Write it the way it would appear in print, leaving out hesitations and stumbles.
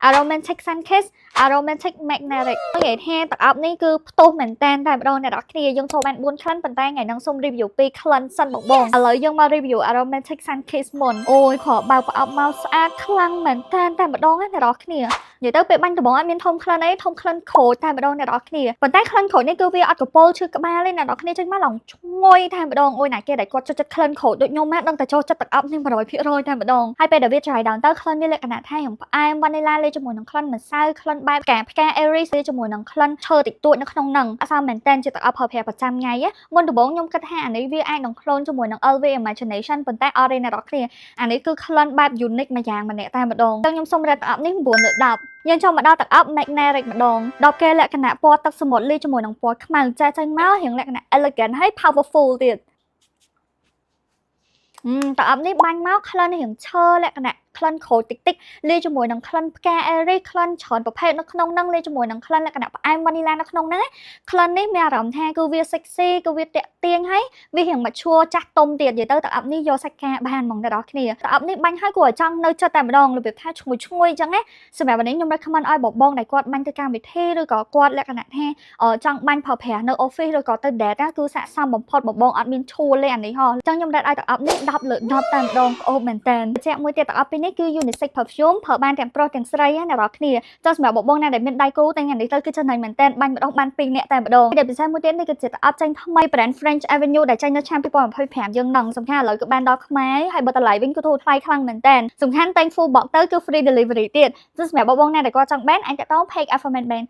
aromatic sun kiss aromatic magnetic និយាយថាទាំងអស់នេះគឺផ្ទុះមែនតែនតែម្ដងអ្នកនរគ្នាយើងចូលបាន4ក្លិនប៉ុន្តែថ្ងៃហ្នឹងសូម review 2ក្លិនសិនបងឥឡូវយើងមក review aromatic sun kiss មុនអូយខបើប្រអប់មកស្អាតខ្លាំងមែនតែនតែម្ដងណាអ្នកនរគ្នានិយាយទៅពេលបាញ់ដំបងអត់មានធំក្លិនអីធំក្លិនក្រូចតែម្ដងអ្នកនរគ្នាប៉ុន្តែក្លិនក្រូចនេះគឺវាអត់កពល់ឈឺក្បាលទេអ្នកនរគ្នាចេញមកឡងឈ្ងុយតែម្ដងអូយណាគេដែលគាត់ចូលចិត្តក្លិនក្រូចដូចខ្ញុំណាដឹងតែចូលចិត្តទឹកអប់នេះ 100% តែម្ដងហើយពេលដែលវា dry down ទៅក្លិនវាលក្ខណៈថាខ្ញុំផ្អែមវ៉ានីឡាលេជាមួយនឹងក្លិនម្សៅក្លិនបែបផ្កា Aries លេជាមួយនឹងក្លិនឈើតិចតួចនៅក្នុងហ្នឹងអត់សមមែនតែនជាទឹកអប់ប្រើប្រាស់ប្រចាំថ្ងៃមុនដំបូងខ្ញុំគិតថាអានេះវាអាចនឹងខ្លួនជាមួយនឹង LV Imagination ប៉ុន្តែអត់ទេអ្នកនរគ្នាអានេះគឺក្លិនបែប unique មួយយ៉ាងម្នាក់តែម្ដងអញ្ចឹងខ្ញុំសូមរ៉េតទឹកអប់នេះ9លើ10យើងចូលមកដល់ទឹកអប់ Magnetic ម្ដងដល់គេលក្ខណៈពណ៌ទឹកសមុទ្រលាយជាមួយនឹងពណ៌ខ្មៅចេះចេញមករៀងលក្ខណៈ elegant ហើយ powerful ទៀតទឹកអប់នេះបាញ់មកក្លិនរៀងឈើលក្ខណៈក្លិនក្រូចតិចតិចលាយជាមួយនឹងក្លិនផ្កា Aries ក្លិនច្រើនប្រភេទនៅក្នុងហ្នឹងលាយជាមួយនឹងក្លិនលក្ខណៈផ្អែមវ៉ានីឡានៅក្នុងហ្នឹងក្លិននេះមានអារម្មណ៍ថាគឺវា sexy គឺវាតាក់ទាញហើយវារៀងមកឈួរចាស់ទុំទៀតនិយាយទៅទឹកអប់នេះយកសាច់ការបានហ្មងអ្នកនរគ្នាទឹកអប់នេះបាញ់ឲ្យគួរឲ្យចង់នៅចិត្តតែម្ដងរបៀបថាឈ្ងុយអញ្ចឹងណាសម្រាប់วันนี้ខ្ញុំ recommend ឲ្យបងដែលគាត់បាញ់ទៅកម្មវិធីឬក៏គាត់លក្ខណៈថាចង់បាញ់ប្រើប្រាស់នៅ office ឬក៏ទៅ date ណាគឺស័ក្តិសមបំផុតបងអត់មានឈួរលេអានេះហោះអញ្ចឹងខ្ញុំរ៉េតឲ្យទឹកអប់នេះ10លើ10តែម្ដងក្អូបមែនតើជាក់មួយទៀតទឹកអប់ពីនេះគឺ unisex perfume ប្រើបានទាំងប្រុសទាំងស្រីណាអ្នកនរគ្នាចង់សម្រាប់បងណាដែលមានដៃគូតែថ្ងៃនេះទៅគឺចំណេញមែនតើបាញ់ម្ដងបាន2នាក់តែម្ដងដែលពិសេសមួយទៀតនេះគឺជាទឹកអប់ចេញថ្មី brand French Avenue ដែលចេញនៅឆ្នាំ2025យើងនឹងសំខាន់ឥឡូវគឺបានដល់ខ្មែរហើយបើតម្លៃវិញគឺធូរថ្លៃខ្លាំងមែនតើសំខាន់តែង full box ទៅគឺ free delivery ទៀតសម្រាប់បងណាដែលគាត់ចង់បានអាចតាក់ទង page Alphabet Band